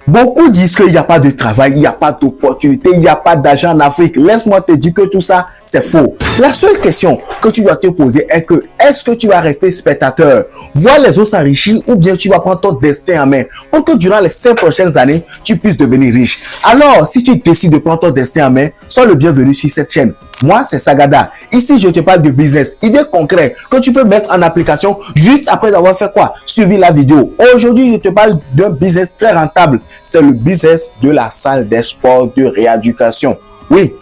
Beaucoup disent qu'il n'y a pas de travail, il n'y a pas d'opportunité, il n'y a pas d'argent en Afrique. Laisse-moi te dire que tout ça, c'est faux. La seule question que tu dois te poser est que, est-ce que tu vas rester spectateur, voir les autres s'enrichir, ou bien tu vas prendre ton destin en main pour que durant les 5 prochaines années, tu puisses devenir riche. Alors, si tu décides de prendre ton destin en main, sois le bienvenu sur cette chaîne. Moi, c'est Sagada. Ici, je te parle de business, idées concrètes que tu peux mettre en application juste après avoir fait quoi? Suivi la vidéo. Aujourd'hui, je te parle d'un business très rentable. C'est le business de la salle de sport de rééducation. Oui,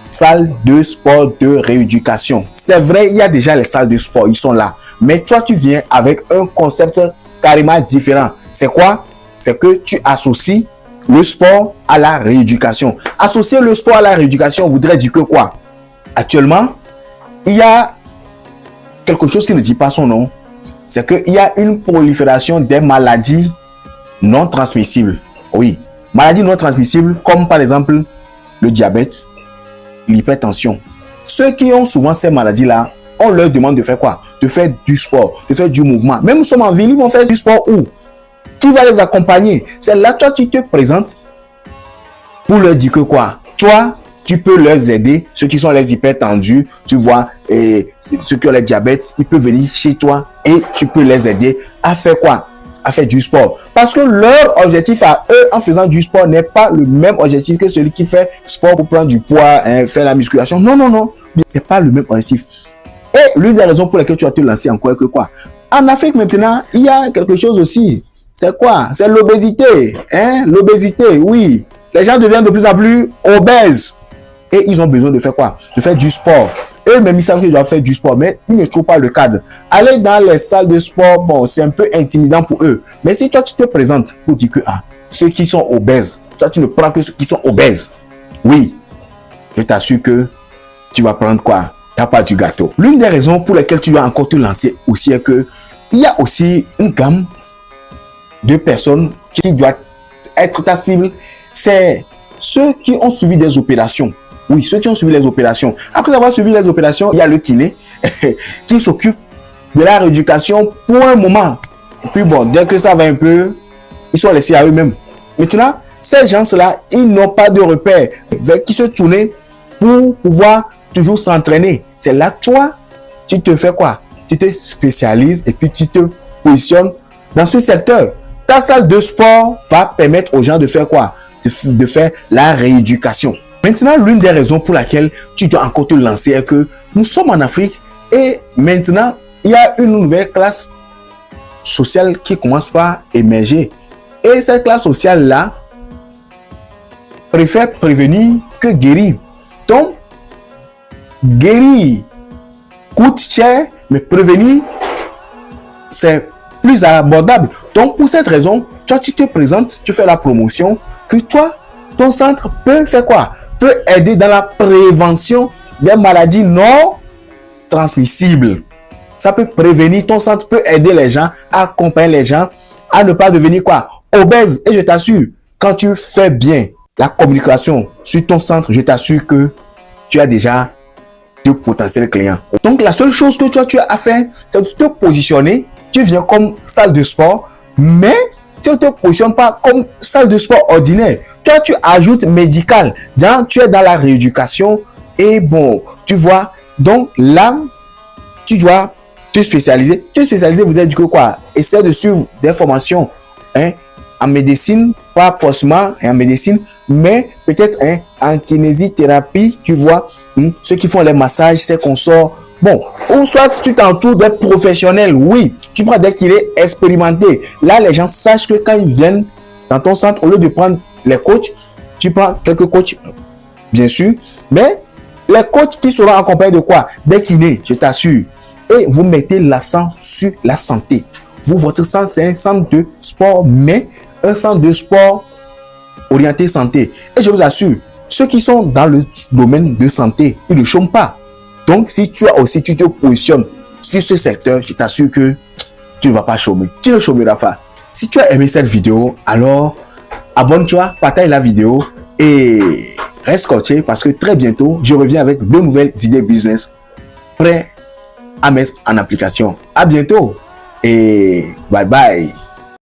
salle de sport de rééducation. C'est vrai, il y a déjà les salles de sport, ils sont là. Mais toi, tu viens avec un concept carrément différent. C'est quoi? C'est que tu associes le sport à la rééducation. Associer le sport à la rééducation voudrait dire que quoi? Actuellement, il y a quelque chose qui ne dit pas son nom. C'est qu'il y a une prolifération des maladies non transmissibles. Oui, maladies non transmissibles comme par exemple le diabète, l'hypertension. Ceux qui ont souvent ces maladies-là, on leur demande de faire quoi? De faire du sport, de faire du mouvement. Même nous sommes en ville, ils vont faire du sport où? Qui va les accompagner? C'est là, toi, tu te présentes pour leur dire que quoi? Toi, tu peux leur aider. Ceux qui sont les hypertendus, tu vois, et ceux qui ont le diabète, ils peuvent venir chez toi et tu peux les aider à faire quoi? À faire du sport. Parce que leur objectif à eux, en faisant du sport, n'est pas le même objectif que celui qui fait sport pour prendre du poids, faire la musculation. Non, non, non. C'est pas le même objectif. Et l'une des raisons pour lesquelles tu vas te lancer encore que quoi? En Afrique maintenant, il y a quelque chose aussi. C'est quoi? C'est l'obésité. Hein? L'obésité, oui. Les gens deviennent de plus en plus obèses. Et ils ont besoin de faire quoi? De faire du sport. Eux-mêmes, ils savent qu'ils doivent faire du sport, mais ils ne trouvent pas le cadre. Aller dans les salles de sport, bon, c'est un peu intimidant pour eux. Mais si toi, tu te présentes pour dire que ceux qui sont obèses, toi, tu ne prends que ceux qui sont obèses. Oui, je t'assure que tu vas prendre quoi? Il n'y a pas du gâteau. L'une des raisons pour lesquelles tu dois encore te lancer aussi est que il y a aussi une gamme de personnes qui doivent être ta cible. C'est ceux qui ont suivi des opérations. Oui, ceux qui ont suivi les opérations. Après avoir suivi les opérations, il y a le kiné qui s'occupe de la rééducation pour un moment. Et puis bon, dès que ça va un peu, ils sont laissés à eux-mêmes. Maintenant, ces gens-là, ils n'ont pas de repère vers qui se tourner pour pouvoir toujours s'entraîner. C'est là que toi, tu te fais quoi? Tu te spécialises et puis tu te positionnes dans ce secteur. Ta salle de sport va permettre aux gens de faire quoi? De faire la rééducation. Maintenant, l'une des raisons pour laquelle tu dois encore te lancer est que nous sommes en Afrique et maintenant, il y a une nouvelle classe sociale qui commence par émerger. Et cette classe sociale-là préfère prévenir que guérir. Donc, guérir coûte cher, mais prévenir, c'est plus abordable. Donc, pour cette raison, toi, tu te présentes, tu fais la promotion, que toi, ton centre peut faire quoi? Peut aider dans la prévention des maladies non transmissibles. Ça peut prévenir, ton centre peut aider les gens, accompagner les gens à ne pas devenir quoi? Obèses. Et je t'assure, quand tu fais bien la communication sur ton centre, je t'assure que tu as déjà de potentiels clients. Donc, la seule chose que tu as à faire, c'est de te positionner. Tu viens comme salle de sport, mais tu ne te positionnes pas comme salle de sport ordinaire. Toi, tu ajoutes médical. Tu es dans la rééducation. Et bon, tu vois, donc là, tu dois te spécialiser. Te spécialiser, vous dites que quoi? Essaie de suivre des formations en médecine, pas forcément en médecine, mais peut-être en kinésithérapie, tu vois, ceux qui font les massages, c'est qu'on sort. Bon, ou soit tu t'entoures des professionnels, oui, tu prends des kinés expérimentés. Là, les gens sachent que quand ils viennent dans ton centre, au lieu de prendre les coachs, tu prends quelques coachs, bien sûr, mais les coachs qui seront accompagnés de quoi? Des kinés, je t'assure. Et vous mettez l'accent sur la santé. Vous, votre centre, c'est un centre de sport, mais un centre de sport orienté santé. Et je vous assure, ceux qui sont dans le domaine de santé, ils ne chôment pas. Donc, si tu as aussi, tu te positionnes sur ce secteur, je t'assure que tu ne vas pas chômer. Tu ne chômeras pas. Si tu as aimé cette vidéo, alors abonne-toi, partage la vidéo et reste scotché parce que très bientôt, je reviens avec de nouvelles idées business prêtes à mettre en application. À bientôt et bye bye.